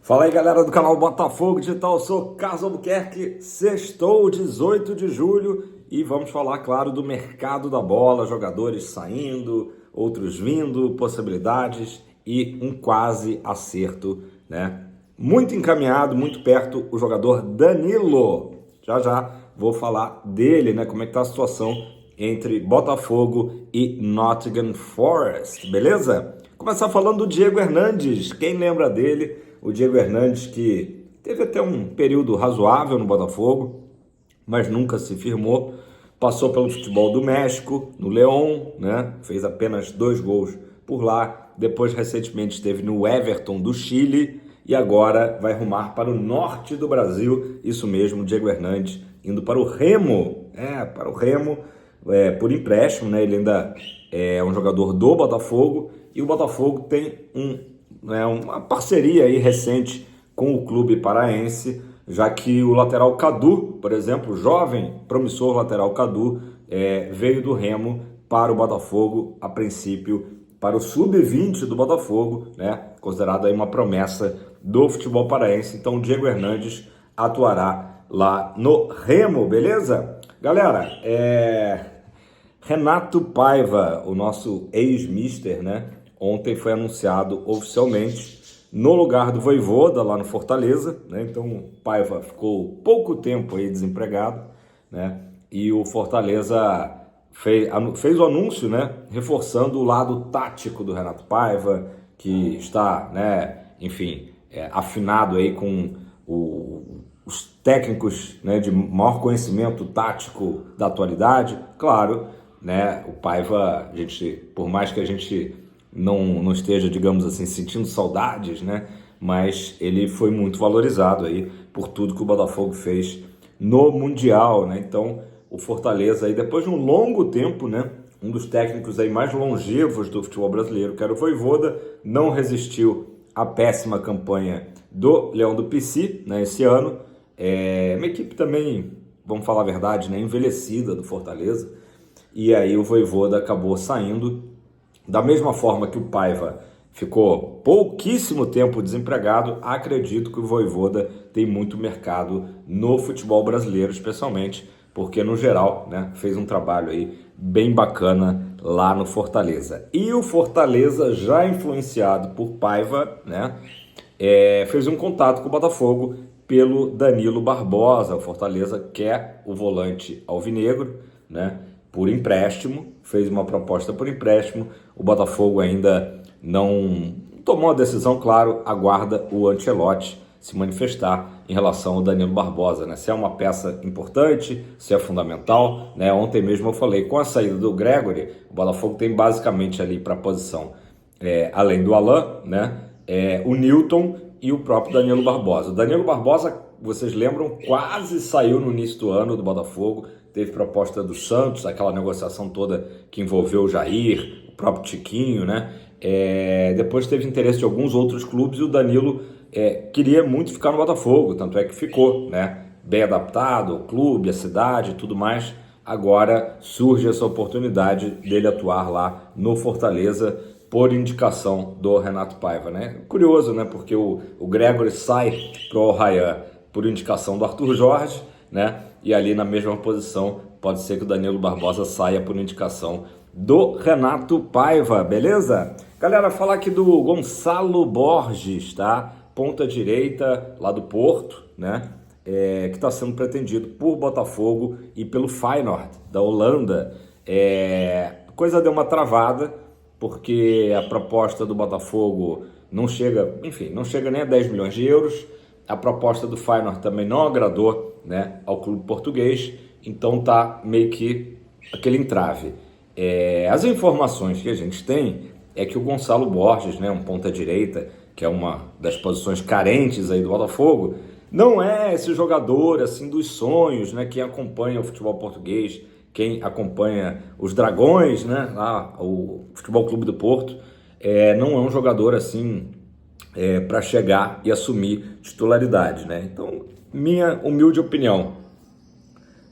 Fala aí, galera do canal Botafogo Digital, eu sou Carlos Albuquerque, sextou 18 de julho e vamos falar, claro, do mercado da bola, jogadores saindo, outros vindo, possibilidades e um quase acerto, né? Muito encaminhado, muito perto, o jogador Danilo. Já vou falar dele, né? Como é que tá a situação entre Botafogo e Nottingham Forest, beleza? Começar falando do Diego Hernandes, quem lembra dele? O Diego Hernandes, que teve até um período razoável no Botafogo, mas nunca se firmou. Passou pelo futebol do México, no León, né? Fez apenas 2 gols por lá. Depois, recentemente, esteve no Everton do Chile e agora vai rumar para o norte do Brasil. Isso mesmo, Diego Hernandes indo para o Remo. Para o Remo, por empréstimo, né? Ele ainda é um jogador do Botafogo e o Botafogo tem uma parceria aí recente com o clube paraense, já que o lateral Cadu, por exemplo, o jovem, promissor lateral Cadu, veio do Remo para o Botafogo, a princípio, para o sub-20 do Botafogo, né? Considerado aí uma promessa do futebol paraense. Então, o Diego Hernandes atuará lá no Remo, beleza? Galera, Renato Paiva, o nosso ex-mister, né? Ontem foi anunciado oficialmente no lugar do Vojvoda lá no Fortaleza, né? Então o Paiva ficou pouco tempo aí desempregado, né? E o Fortaleza fez o anúncio, né? Reforçando o lado tático do Renato Paiva, que está, né? Enfim, afinado aí com os técnicos, né? De maior conhecimento tático da atualidade, claro, né? O Paiva, por mais que a gente não esteja, digamos assim, sentindo saudades, né? Mas ele foi muito valorizado aí por tudo que o Botafogo fez no Mundial, né? Então, o Fortaleza aí, depois de um longo tempo, né? Um dos técnicos aí mais longevos do futebol brasileiro, que era o Vojvoda, não resistiu à péssima campanha do Leão do Pici, né? Esse ano. Uma equipe também, vamos falar a verdade, né? Envelhecida do Fortaleza. E aí o Vojvoda acabou saindo. Da mesma forma que o Paiva ficou pouquíssimo tempo desempregado, acredito que o Vojvoda tem muito mercado no futebol brasileiro, especialmente porque, no geral, né, fez um trabalho aí bem bacana lá no Fortaleza. E o Fortaleza, já influenciado por Paiva, né, fez um contato com o Botafogo pelo Danilo Barbosa. O Fortaleza quer o volante alvinegro, né, por empréstimo, fez uma proposta por empréstimo. O Botafogo ainda não tomou a decisão, claro, aguarda o Ancelotti se manifestar em relação ao Danilo Barbosa, né? Se é uma peça importante, se é fundamental, né? Ontem mesmo eu falei, com a saída do Gregory, o Botafogo tem basicamente ali para a posição, além do Alan, né? O Newton e o próprio Danilo Barbosa. O Danilo Barbosa, vocês lembram, quase saiu no início do ano do Botafogo, teve proposta do Santos, aquela negociação toda que envolveu o Jair, o próprio Tiquinho, né? Depois teve interesse de alguns outros clubes e o Danilo queria muito ficar no Botafogo, tanto é que ficou, né? Bem adaptado ao clube, à cidade e tudo mais. Agora surge essa oportunidade dele atuar lá no Fortaleza por indicação do Renato Paiva, né? Curioso, né? Porque o Gregory sai pro Al-Rayyan por indicação do Arthur Jorge, né? E ali na mesma posição pode ser que o Danilo Barbosa saia por indicação do Renato Paiva, beleza? Galera, falar aqui do Gonçalo Borges, tá? Ponta direita lá do Porto, né? Que está sendo pretendido por Botafogo e pelo Feyenoord, da Holanda. Coisa deu uma travada, porque a proposta do Botafogo não chega nem a 10 milhões de euros. A proposta do Feyenoord também não agradou, né, ao clube português, então tá meio que aquele entrave. As informações que a gente tem é que o Gonçalo Borges, né, um ponta-direita, que é uma das posições carentes aí do Botafogo, não é esse jogador assim dos sonhos, né, quem acompanha o futebol português, quem acompanha os Dragões, né, lá, o Futebol Clube do Porto, não é um jogador assim para chegar e assumir titularidade, né? Então, minha humilde opinião,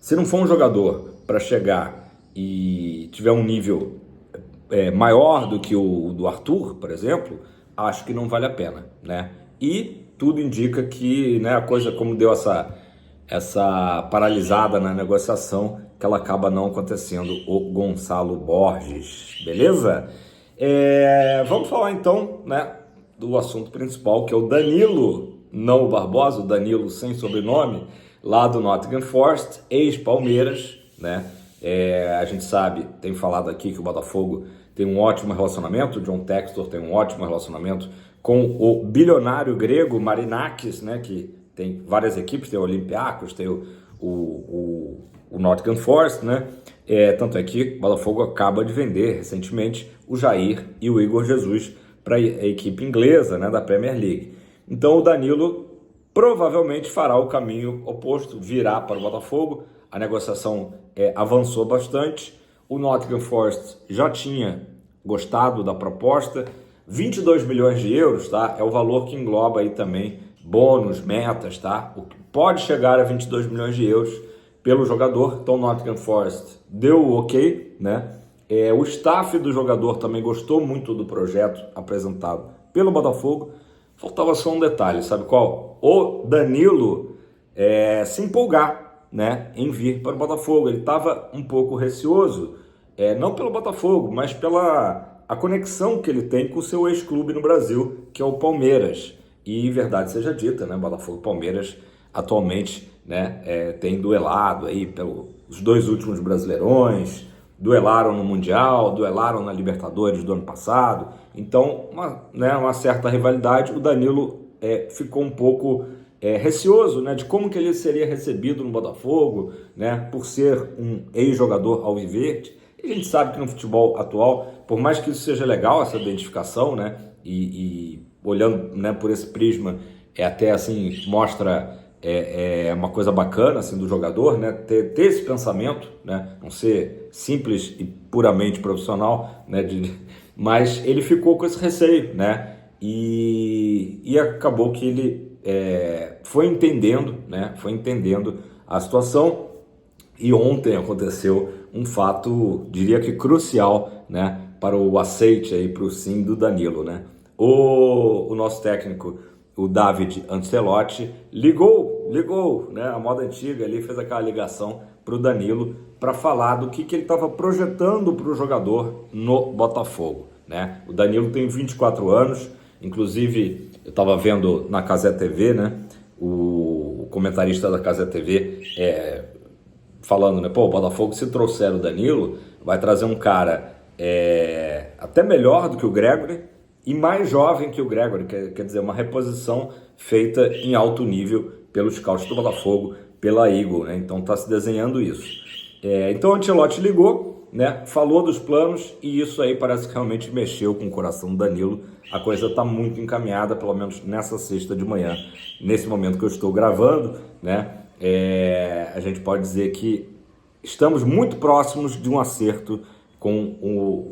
se não for um jogador para chegar e tiver um nível maior do que o do Arthur, por exemplo, acho que não vale a pena, né? E tudo indica que, né, a coisa, como deu essa paralisada na negociação, que ela acaba não acontecendo, o Gonçalo Borges, beleza? Vamos falar então, né, do assunto principal, que é o Danilo, não o Barbosa, o Danilo sem sobrenome, lá do Nottingham Forest, ex-Palmeiras, né? A gente sabe, tem falado aqui que o Botafogo tem um ótimo relacionamento, o John Textor tem um ótimo relacionamento com o bilionário grego Marinakis, né, que tem várias equipes, tem o Olympiacos, tem o Nottingham Forest, né? Tanto é que o Botafogo acaba de vender recentemente o Jair e o Igor Jesus para a equipe inglesa, né, da Premier League. Então o Danilo provavelmente fará o caminho oposto, virá para o Botafogo. A negociação avançou bastante. O Nottingham Forest já tinha gostado da proposta. 22 milhões de euros, tá? É o valor que engloba aí também bônus, metas, tá? O que pode chegar a 22 milhões de euros pelo jogador. Então o Nottingham Forest deu o ok, né? O staff do jogador também gostou muito do projeto apresentado pelo Botafogo. Faltava só um detalhe, sabe qual? O Danilo se empolgar, né, em vir para o Botafogo. Ele estava um pouco receoso, não pelo Botafogo, mas pela a conexão que ele tem com o seu ex-clube no Brasil, que é o Palmeiras. E verdade seja dita, né, Botafogo e Palmeiras atualmente, né, tem duelado aí pelos dois últimos Brasileirões, duelaram no Mundial, duelaram na Libertadores do ano passado. Então, uma certa rivalidade. O Danilo ficou um pouco receoso, né, de como que ele seria recebido no Botafogo, né, por ser um ex-jogador alviverde. E a gente sabe que no futebol atual, por mais que isso seja legal, essa identificação, né, e olhando, né, por esse prisma, até assim, mostra uma coisa bacana assim, do jogador, né, ter esse pensamento, né, não ser simples e puramente profissional, né, mas ele ficou com esse receio, né, e acabou que ele foi entendendo a situação. E ontem aconteceu um fato, diria que crucial, né, para o aceite aí, para o sim do Danilo, né? O nosso técnico, o David Ancelotti, ligou, né, a moda antiga ali, fez aquela ligação para o Danilo para falar do que ele estava projetando para o jogador no Botafogo, né? O Danilo tem 24 anos, inclusive eu estava vendo na Cazé TV, né, o comentarista da Cazé TV falando, né, o Botafogo, se trouxer o Danilo, vai trazer um cara até melhor do que o Gregore e mais jovem que o Gregore, quer dizer, uma reposição feita em alto nível pelos scouts do Botafogo, pela Eagle, né? Então está se desenhando isso. Então o Ancelotti ligou, né, falou dos planos e isso aí parece que realmente mexeu com o coração do Danilo. A coisa está muito encaminhada, pelo menos nessa sexta de manhã, nesse momento que eu estou gravando, né? A gente pode dizer que estamos muito próximos de um acerto com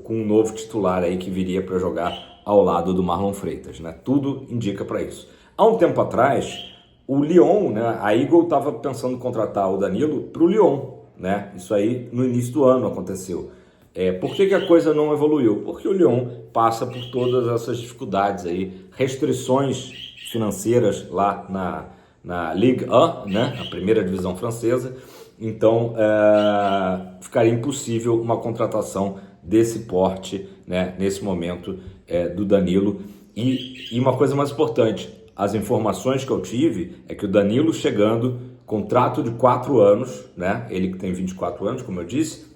um novo titular aí que viria para jogar ao lado do Marlon Freitas, né? Tudo indica para isso. Há um tempo atrás, o Lyon, né, a Eagle estava pensando em contratar o Danilo para o Lyon, né? Isso aí no início do ano aconteceu. Por que a coisa não evoluiu? Porque o Lyon passa por todas essas dificuldades aí, restrições financeiras lá na Ligue 1, né, a primeira divisão francesa. Então ficaria impossível uma contratação desse porte, né, nesse momento do Danilo. E uma coisa mais importante, as informações que eu tive é que o Danilo chegando, contrato de 4 anos, né, ele que tem 24 anos, como eu disse,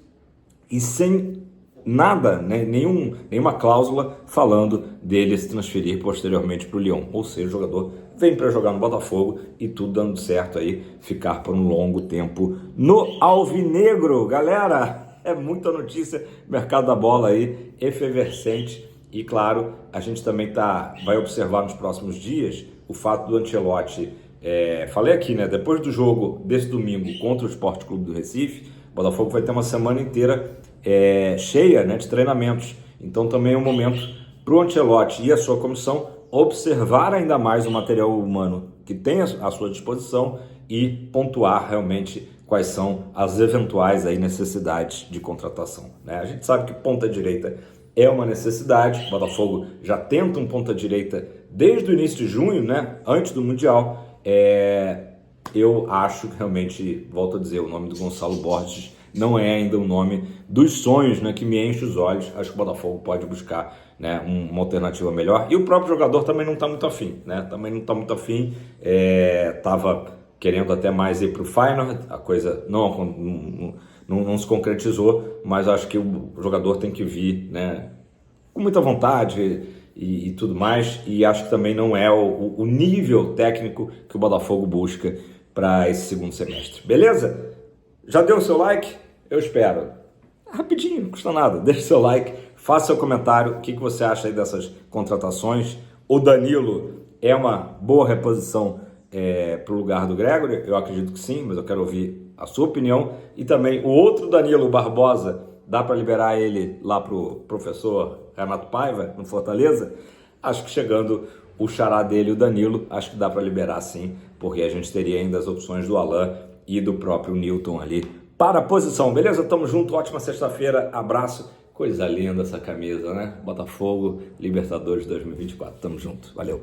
e sem nada, né, nenhuma cláusula falando dele se transferir posteriormente para o Lyon. Ou seja, o jogador vem para jogar no Botafogo e tudo dando certo aí, ficar por um longo tempo no Alvinegro. Galera, é muita notícia, mercado da bola aí, efervescente. E claro, a gente também vai observar nos próximos dias o fato do Ancelotti, falei aqui, né, depois do jogo desse domingo contra o Sport Clube do Recife, o Botafogo vai ter uma semana inteira cheia, né, de treinamentos. Então também é um momento para o Ancelotti e a sua comissão observar ainda mais o material humano que tem à sua disposição e pontuar realmente quais são as eventuais aí necessidades de contratação, né? A gente sabe que ponta-direita é uma necessidade, o Botafogo já tenta um ponta-direita desde o início de junho, né, antes do Mundial, eu acho que realmente, volto a dizer, o nome do Gonçalo Borges não é ainda o nome dos sonhos, né, que me enche os olhos. Acho que o Botafogo pode buscar, né, uma alternativa melhor. E o próprio jogador também não está muito afim, né? Também não está muito afim. Tava querendo até mais ir para o Feyenoord, a coisa não se concretizou, mas acho que o jogador tem que vir, né, com muita vontade e tudo mais. E acho que também não é o nível técnico que o Botafogo busca para esse segundo semestre. Beleza? Já deu o seu like? Eu espero. Rapidinho, não custa nada. Deixe seu like, faça seu comentário. O que você acha aí dessas contratações? O Danilo é uma boa reposição para o lugar do Gregory? Eu acredito que sim, mas eu quero ouvir a sua opinião. E também o outro Danilo, o Barbosa, dá para liberar ele lá para o professor Renato Paiva, no Fortaleza? Acho que chegando o xará dele, o Danilo, acho que dá para liberar sim, porque a gente teria ainda as opções do Alan e do próprio Newton ali para a posição. Beleza? Tamo junto, ótima sexta-feira, abraço. Coisa linda essa camisa, né? Botafogo, Libertadores 2024. Tamo junto, valeu.